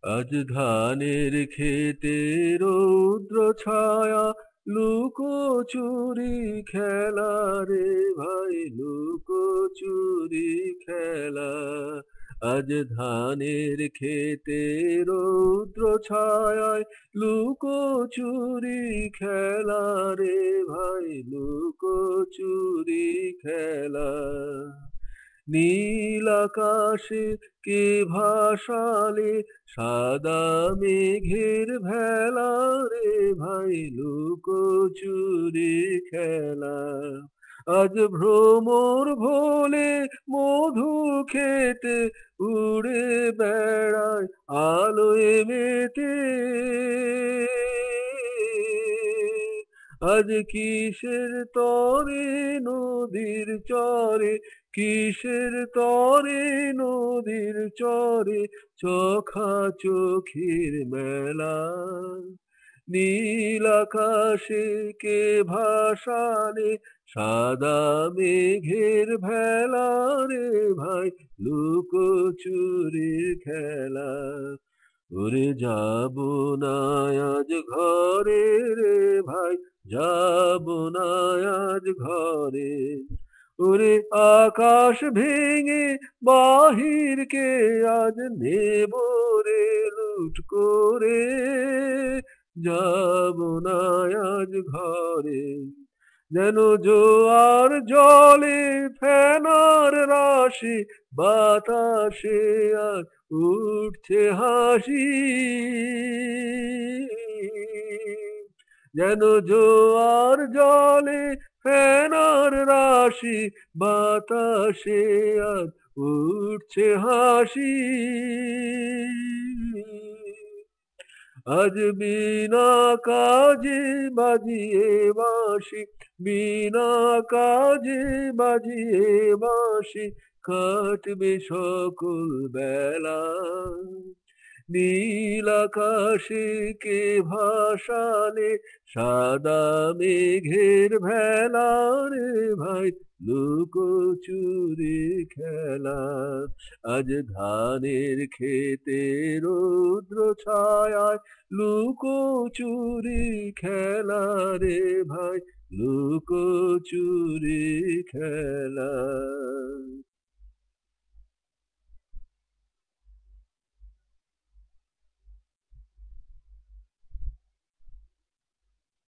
আজ ধানের ক্ষেতে রৌদ্র ছায়া লুকোচুরি খেলা রে ভাই লুকোচুরি খেলা। আজ ধানের ক্ষেতে রৌদ্র ছায়ায় লুকোচুরি খেলা রে ভাই লুকোচুরি খেলা। নীল আকাশে কে ভাসালে সাদা মেঘের ভেলা রে ভাই লুকোচুরি খেলা। আজ ভ্রমর ভোলে মধু খেতে উড়ে বেড়ায় আলোয় মেতে। আজ কিসের তরে নদীর চরে, কিসের তরে নদীর চরে চোখাচোখির মেলা। নীল আকাশে কে ভাসালে সাদা মেঘের ভেলা রে ভাই লুকোচুরি খেলা। ওরে যাব না আজ ঘরে রে ভাই, যাব না আজ ঘরে। ওরে আকাশ ভেঙে বাহিরকে আজ নেব রে লুট করে। যাব না আজ ঘরে। যেন জোয়ার জলে ফেনার রাশি বাতাসে আজ উঠছে হাসি। যেন জোয়ার জলে ফেনার রাশি বাতাসে আজ উঠছে হাসি। আজ বিনা কাজে বাজিয়ে বাঁশি, বিনা কাজে বাজিয়ে বাঁশি কাটবে সকল বেলা। নীল আকাশে কে ভাসালে সাদা মেঘের ভেলা রে ভাই লুকোচুরি খেলা। আজ ধানের ক্ষেতে রৌদ্র ছায়ায় লুকোচুরি খেলা রে ভাই লুকোচুরি খেলা।